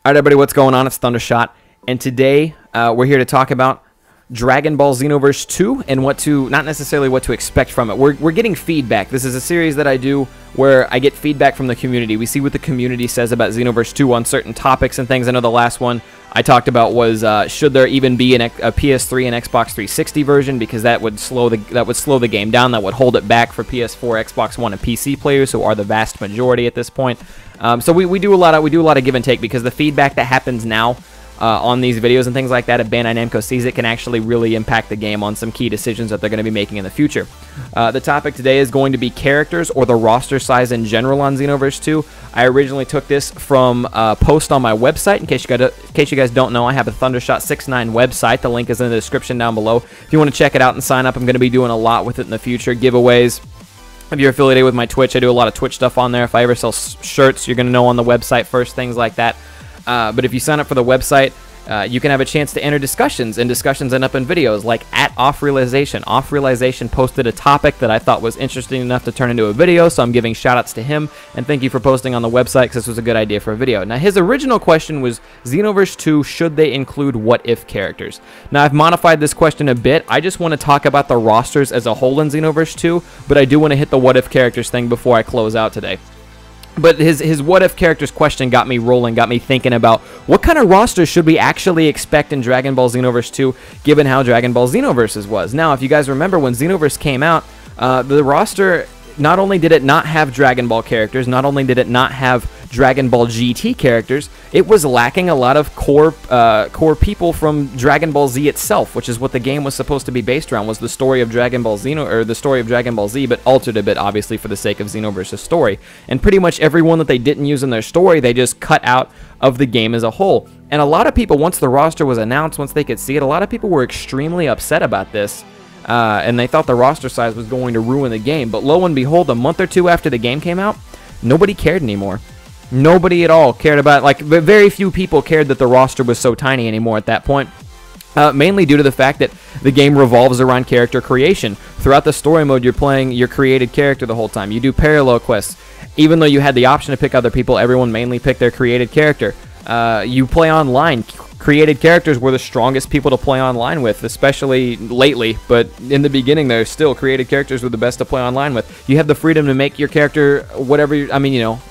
Alright everybody, what's going on? It's Thundershot, and today we're here to talk about Dragon Ball Xenoverse 2 and not necessarily what to expect from it. We're getting feedback. This is a series that I do where I get feedback from the community. We see what the community says about Xenoverse 2 on certain topics and things. I know the last one I talked about was should there even be a PS3 and Xbox 360 version, because that would slow the game down, that would hold it back for PS4, Xbox One, and PC players, who are the vast majority at this point. So we do a lot of give and take, because the feedback that happens now on these videos and things like that, if Bandai Namco sees it, can actually really impact the game on some key decisions that they're going to be making in the future. The topic today is going to be characters, or the roster size in general on Xenoverse 2. I originally took this from a post on my website. In case you guys don't know, I have a Thundershot69 website. The link is in the description down below. If you want to check it out and sign up, I'm going to be doing a lot with it in the future. Giveaways. If you're affiliated with my Twitch, I do a lot of Twitch stuff on there. If I ever sell shirts, you're going to know on the website first, things like that. But if you sign up for the website, you can have a chance to enter discussions, and discussions end up in videos, like at Off Realization. Off Realization posted a topic that I thought was interesting enough to turn into a video, so I'm giving shout-outs to him, and thank you for posting on the website, because this was a good idea for a video. Now, his original question was, Xenoverse 2, should they include what-if characters? Now, I've modified this question a bit. I just want to talk about the rosters as a whole in Xenoverse 2, but I do want to hit the what-if characters thing before I close out today. But his what-if characters question got me rolling, got me thinking about what kind of rosters should we actually expect in Dragon Ball Xenoverse 2, given how Dragon Ball Xenoverse was. Now, if you guys remember, when Xenoverse came out, the roster, not only did it not have Dragon Ball characters, not only did it not have Dragon Ball GT characters, it was lacking a lot of core people from Dragon Ball Z itself, which is what the game was supposed to be based around, was the story of Dragon Ball the story of Dragon Ball Z, but altered a bit, obviously, for the sake of Xenoverse's story. And pretty much everyone that they didn't use in their story, they just cut out of the game as a whole. And a lot of people, once the roster was announced, once they could see it, a lot of people were extremely upset about this. And they thought the roster size was going to ruin the game. But lo and behold, a month or two after the game came out, nobody cared anymore. Nobody at all cared about, like, very few people cared that the roster was so tiny anymore at that point. Mainly due to the fact that the game revolves around character creation. Throughout the story mode, you're playing your created character the whole time. You do parallel quests. Even though you had the option to pick other people, everyone mainly picked their created character. You play online. Created characters were the strongest people to play online with, especially lately, but in the beginning, they're still created characters were the best to play online with. You have the freedom to make your character whatever you, I mean, you know,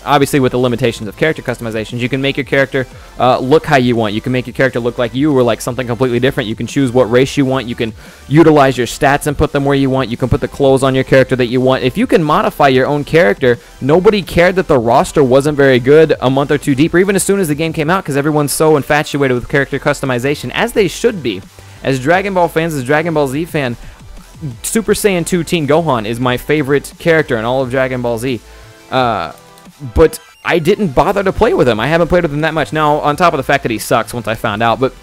obviously with the limitations of character customizations, you can make your character look how you want. You can make your character look like you, or like something completely different. You can choose what race you want. You can utilize your stats and put them where you want. You can put the clothes on your character that you want. If you can modify your own character, nobody cared that the roster wasn't very good a month or two deep, or even as soon as the game came out, because everyone's so infatuated with character customization, as they should be. As Dragon Ball fans, as Dragon Ball Z fan, Super Saiyan 2 Teen Gohan is my favorite character in all of Dragon Ball Z. But I didn't bother to play with him. I haven't played with him that much. Now, on top of the fact that he sucks once I found out, but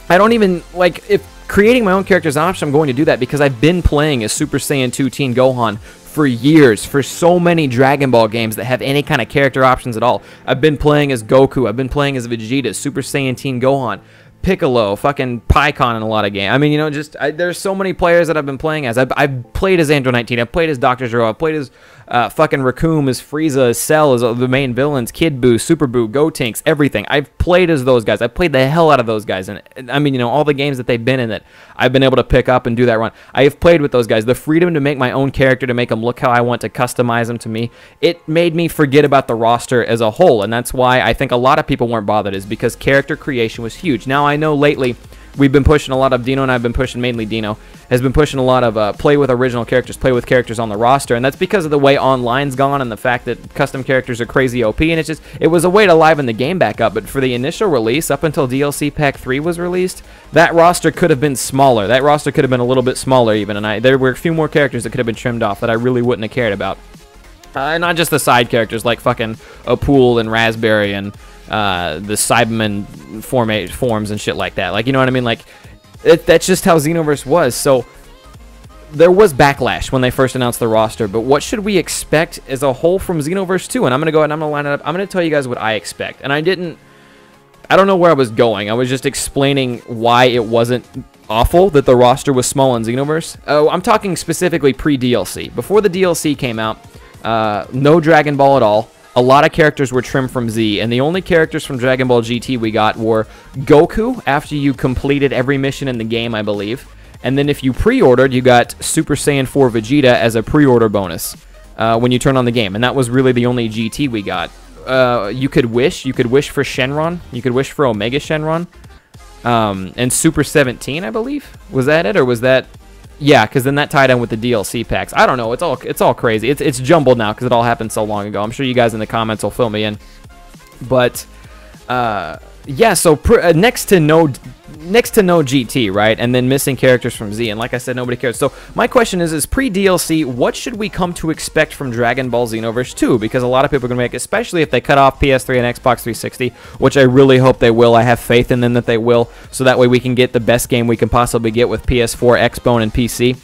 I don't even, like, if creating my own character is an option, I'm going to do that, because I've been playing as Super Saiyan 2 Teen Gohan for years, for so many Dragon Ball games that have any kind of character options at all. I've been playing as Goku, I've been playing as Vegeta, Super Saiyan Teen Gohan, Piccolo, fucking Pikkon in a lot of games. I mean, you know, just there's so many players that I've been playing as. I've played as Andro 19, I've played as Dr. Zero, I've played as fucking Raccoon, as Frieza, as Cell, as the main villains, Kid Buu, Super Buu, Gotenks, everything. I've played as those guys. I've played the hell out of those guys. And I mean, you know, all the games that they've been in that I've been able to pick up and do that run. I have played with those guys. The freedom to make my own character, to make them look how I want, to customize them to me, it made me forget about the roster as a whole. And that's why I think a lot of people weren't bothered, is because character creation was huge. Now, I know lately we've been pushing a lot of, Dino and I've been pushing, mainly Dino, has been pushing a lot of play with original characters, play with characters on the roster, and that's because of the way online's gone and the fact that custom characters are crazy OP, and it was a way to liven the game back up. But for the initial release, up until DLC Pack 3 was released, that roster could have been smaller. That roster could have been a little bit smaller even, and there were a few more characters that could have been trimmed off that I really wouldn't have cared about. Not just the side characters like fucking Apool and Raspberry and the Cyberman forms and shit like that. Like, you know what I mean? Like, that's just how Xenoverse was. So there was backlash when they first announced the roster, but what should we expect as a whole from Xenoverse 2? And I'm going to go ahead and I'm going to line it up. I'm going to tell you guys what I expect. And I don't know where I was going. I was just explaining why it wasn't awful that the roster was small in Xenoverse. Oh, I'm talking specifically pre-DLC. Before the DLC came out, no Dragon Ball at all. a lot of characters were trimmed from Z, and the only characters from Dragon Ball GT we got were Goku after you completed every mission in the game, I believe. And then if you pre-ordered, you got Super Saiyan 4 Vegeta as a pre-order bonus when you turn on the game. And that was really the only GT we got. You could wish for Shenron. You could wish for Omega Shenron. And Super 17, I believe. Was that it, or was that... Yeah, because then that tied in with the DLC packs. I don't know. It's all crazy. It's jumbled now because it all happened so long ago. I'm sure you guys in the comments will fill me in. But yeah, so next to no GT, right? And then missing characters from Z. And like I said, nobody cares. So my question is pre-DLC, what should we come to expect from Dragon Ball Xenoverse 2? Because a lot of people are going to make, especially if they cut off PS3 and Xbox 360, which I really hope they will. I have faith in them that they will. So that way we can get the best game we can possibly get with PS4, Xbone, and PC.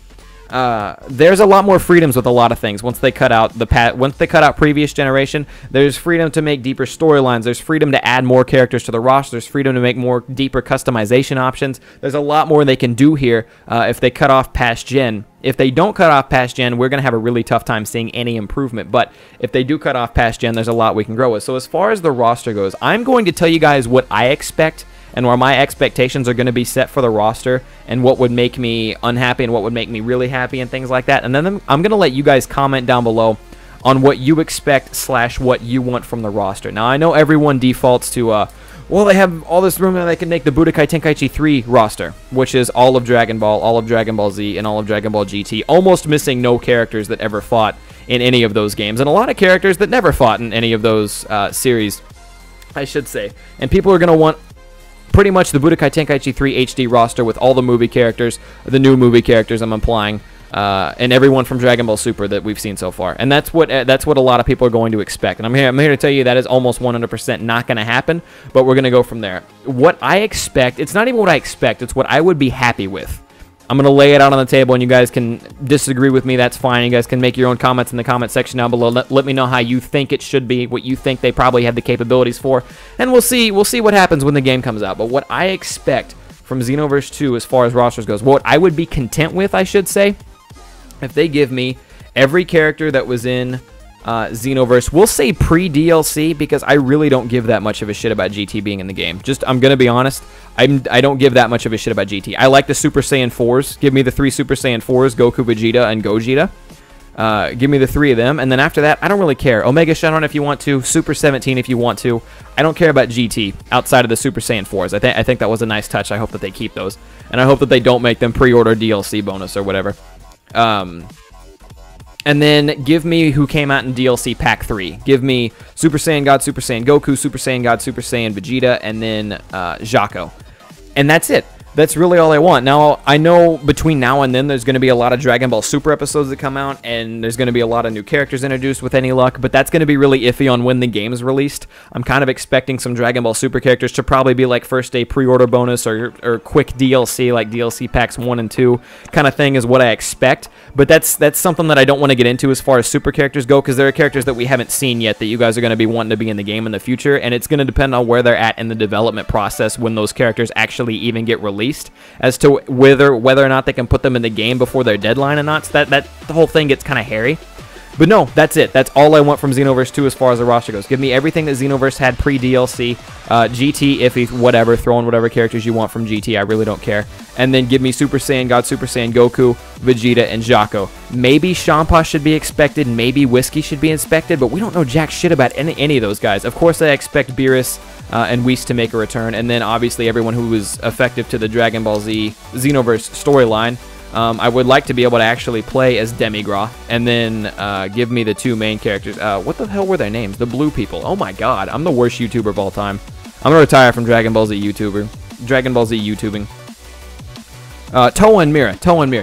There's a lot more freedoms with a lot of things. Once they cut out previous generation, there's freedom to make deeper storylines. There's freedom to add more characters to the roster. There's freedom to make more deeper customization options. There's a lot more they can do here if they cut off past gen. If they don't cut off past gen, we're going to have a really tough time seeing any improvement. But if they do cut off past gen, there's a lot we can grow with. So as far as the roster goes, I'm going to tell you guys what I expect and where my expectations are going to be set for the roster, and what would make me unhappy and what would make me really happy and things like that. And then I'm going to let you guys comment down below on what you expect / what you want from the roster. Now, I know everyone defaults to, well, they have all this room that they can make the Budokai Tenkaichi 3 roster, which is all of Dragon Ball, all of Dragon Ball Z, and all of Dragon Ball GT, almost missing no characters that ever fought in any of those games, and a lot of characters that never fought in any of those series, I should say. And people are going to want pretty much the Budokai Tenkaichi 3 HD roster with all the movie characters, the new movie characters I'm implying, and everyone from Dragon Ball Super that we've seen so far. And that's what a lot of people are going to expect. And I'm here to tell you that is almost 100% not going to happen, but we're going to go from there. What I expect, it's not even what I expect, it's what I would be happy with. I'm going to lay it out on the table, and you guys can disagree with me. That's fine. You guys can make your own comments in the comment section down below. Let me know how you think it should be, what you think they probably have the capabilities for, and we'll see what happens when the game comes out. But what I expect from Xenoverse 2 as far as rosters goes, what I would be content with, I should say, if they give me every character that was in Xenoverse, we'll say pre-DLC, because I really don't give that much of a shit about GT being in the game. I'm gonna be honest, I don't give that much of a shit about GT. I like the Super Saiyan 4s. Give me the 3 Super Saiyan 4s, Goku, Vegeta, and Gogeta. Give me the 3 of them, and then after that, I don't really care. Omega Shenron if you want to, Super 17 if you want to. I don't care about GT outside of the Super Saiyan 4s. I think that was a nice touch. I hope that they keep those, and I hope that they don't make them pre-order DLC bonus or whatever. And then give me who came out in DLC Pack 3. Give me Super Saiyan God, Super Saiyan Goku, Super Saiyan God, Super Saiyan Vegeta, and then Jaco. And that's it. That's really all I want. Now, I know between now and then there's going to be a lot of Dragon Ball Super episodes that come out, and there's going to be a lot of new characters introduced with any luck, but that's going to be really iffy on when the game's released. I'm kind of expecting some Dragon Ball Super characters to probably be like first day pre-order bonus or quick DLC, like DLC Packs 1 and 2 kind of thing is what I expect. But that's something that I don't want to get into as far as super characters go, because there are characters that we haven't seen yet that you guys are going to be wanting to be in the game in the future, and it's going to depend on where they're at in the development process when those characters actually even get released, as to whether or not they can put them in the game before their deadline or not. So that the whole thing gets kind of hairy. But no, that's it. That's all I want from Xenoverse 2 as far as the roster goes. Give me everything that Xenoverse had pre-DLC. GT, iffy, whatever. Throw in whatever characters you want from GT. I really don't care. And then give me Super Saiyan God, Super Saiyan Goku, Vegeta, and Jaco. Maybe Champa should be expected. Maybe Whiskey should be inspected. But we don't know jack shit about any of those guys. Of course, I expect Beerus and Whis to make a return. And then, obviously, everyone who was effective to the Dragon Ball Z Xenoverse storyline. I would like to be able to actually play as Demigra, and then give me the 2 main characters. What the hell were their names? The blue people. Oh my god, I'm the worst YouTuber of all time. I'm gonna retire from Dragon Ball Z YouTubing. Toa and Mira.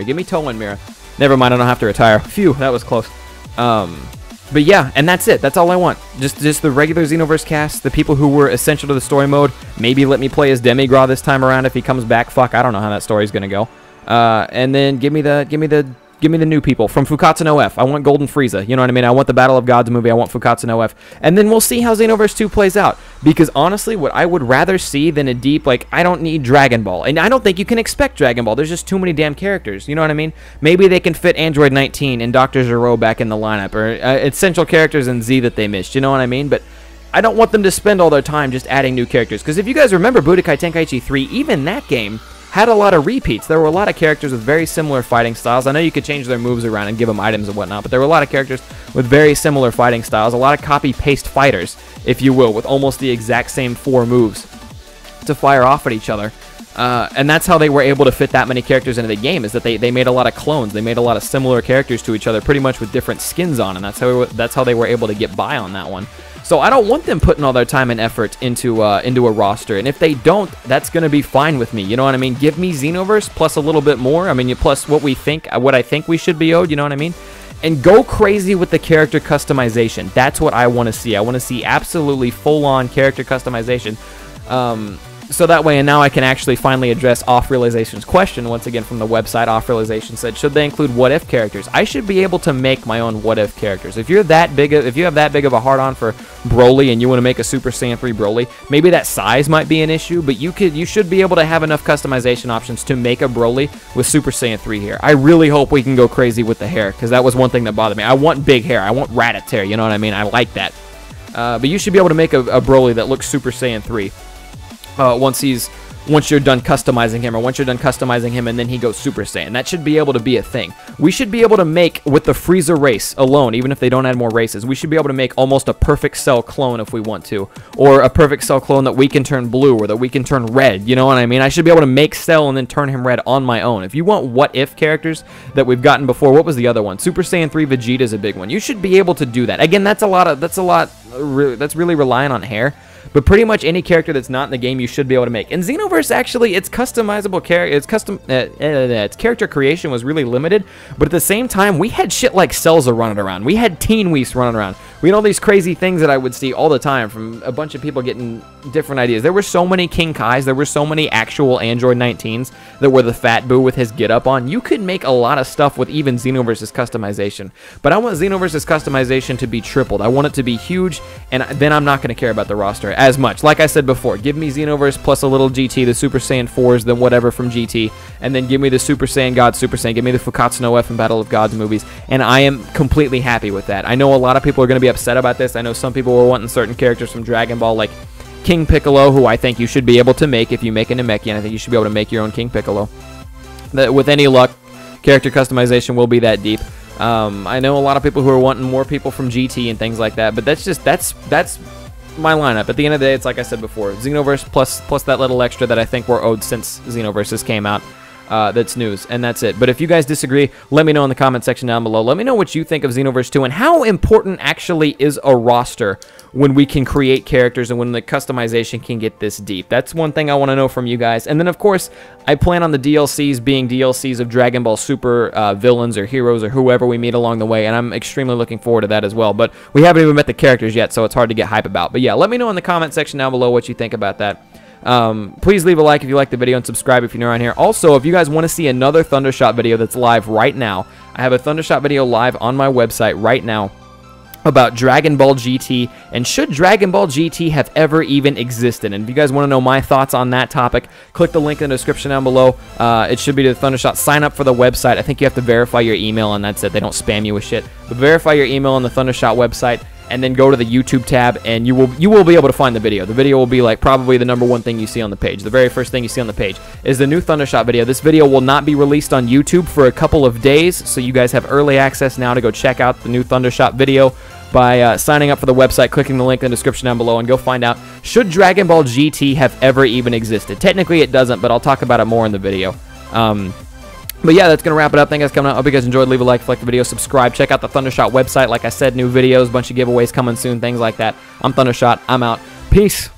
Give me Toa and Mira. Never mind, I don't have to retire. Phew, that was close. But yeah, and that's it. That's all I want. Just the regular Xenoverse cast, the people who were essential to the story mode. Maybe let me play as Demigra this time around if he comes back. Fuck, I don't know how that story's gonna go. And then give me the Give me the new people. From Fukatsu no F, I want Golden Frieza. You know what I mean? I want the Battle of Gods movie. I want Fukatsu no F. And then we'll see how Xenoverse 2 plays out. Because honestly, what I would rather see than a deep, like, I don't need Dragon Ball. And I don't think you can expect Dragon Ball. There's just too many damn characters. You know what I mean? Maybe they can fit Android 19 and Dr. Zero back in the lineup. Or essential characters in Z that they missed. You know what I mean? But I don't want them to spend all their time just adding new characters. Because if you guys remember Budokai Tenkaichi 3, even that game had a lot of repeats. There were a lot of characters with very similar fighting styles. I know you could change their moves around and give them items and whatnot, but there were a lot of characters with very similar fighting styles. A lot of copy-paste fighters, if you will, with almost the exact same 4 moves to fire off at each other. And that's how they were able to fit that many characters into the game, is that they made a lot of clones. They made a lot of similar characters to each other, pretty much with different skins on, and that's how they were able to get by on that one. So I don't want them putting all their time and effort into a roster, and if they don't, that's going to be fine with me. You know what I mean? Give me Xenoverse plus a little bit more. I mean, plus what I think we should be owed. You know what I mean? And go crazy with the character customization. That's what I want to see. I want to see absolutely full-on character customization. So that way, and now I can actually finally address Off Realization's question once again from the website. Off Realization said, should they include what if characters? I should be able to make my own what if characters. If you have that big of a hard on for Broly and you want to make a Super Saiyan 3 Broly, maybe that size might be an issue, but you should be able to have enough customization options to make a Broly with Super Saiyan 3 hair. I really hope we can go crazy with the hair, because that was one thing that bothered me. I want big hair. I want Raditz hair. You know what I mean? I like that. But you should be able to make a Broly that looks Super Saiyan 3. Once you're done customizing him, or once you're done customizing him and then he goes Super Saiyan. That should be able to be a thing. We should be able to make, with the Frieza race alone, even if they don't add more races, we should be able to make almost a perfect Cell clone if we want to, or a perfect Cell clone that we can turn blue, or that we can turn red. You know what I mean? I should be able to make Cell and then turn him red on my own. If you want what if characters that we've gotten before, what was the other one? Super Saiyan 3 Vegeta is a big one. You should be able to do that. Again, that's really relying on hair. But pretty much any character that's not in the game, you should be able to make. And Xenoverse, actually, its customizable its character creation was really limited. But at the same time, we had shit like Celza running around. We had Teen Whis running around. We had all these crazy things that I would see all the time from a bunch of people getting different ideas. There were so many King Kais. There were so many actual Android 19s that were the Fat Boo with his get-up on. You could make a lot of stuff with even Xenoverse's customization. But I want Xenoverse's customization to be tripled. I want it to be huge, and then I'm not going to care about the roster as much. Like I said before, give me Xenoverse plus a little GT, the Super Saiyan 4s, then whatever from GT, and then give me the Super Saiyan God Super Saiyan, give me the Fukatsu no F and Battle of Gods movies, and I am completely happy with that. I know a lot of people are going to be upset about this. I know some people were wanting certain characters from Dragon Ball, like King Piccolo, who I think you should be able to make if you make a Namekian. I think you should be able to make your own King Piccolo. With any luck, character customization will be that deep. I know a lot of people who are wanting more people from GT and things like that, but that's my lineup. At the end of the day, it's like I said before, Xenoverse plus that little extra that I think we're owed since Xenoverse came out. That's news, and that's it. But if you guys disagree, let me know in the comment section down below. Let me know what you think of Xenoverse 2 and how important actually is a roster when we can create characters and when the customization can get this deep. That's one thing I want to know from you guys. And then, of course, I plan on the DLCs being DLCs of Dragon Ball Super villains or heroes or whoever we meet along the way, and I'm extremely looking forward to that as well. But we haven't even met the characters yet, so it's hard to get hype about. But yeah, let me know in the comment section down below what you think about that. Please leave a like if you like the video and subscribe if you're new around here. Also, if you guys want to see another Thundershot video that's live right now, I have a Thundershot video live on my website right now about Dragon Ball GT, and should Dragon Ball GT have ever even existed. And if you guys want to know my thoughts on that topic, click the link in the description down below. It should be to the Thundershot. Sign up for the website. I think you have to verify your email, and that's it. They don't spam you with shit. But verify your email on the Thundershot website, and then go to the YouTube tab, and you will be able to find the video. The video will be like probably the #1 thing you see on the page. The very first thing you see on the page is the new Thundershot video. This video will not be released on YouTube for a couple of days, so you guys have early access now to go check out the new Thundershot video by signing up for the website, clicking the link in the description down below, and go find out, should Dragon Ball GT have ever even existed? Technically it doesn't, but I'll talk about it more in the video. But yeah, that's going to wrap it up. Thanks guys for coming out. Hope you guys enjoyed. Leave a like, the video, subscribe. Check out the Thundershot website. Like I said, new videos, bunch of giveaways coming soon, things like that. I'm Thundershot. I'm out. Peace.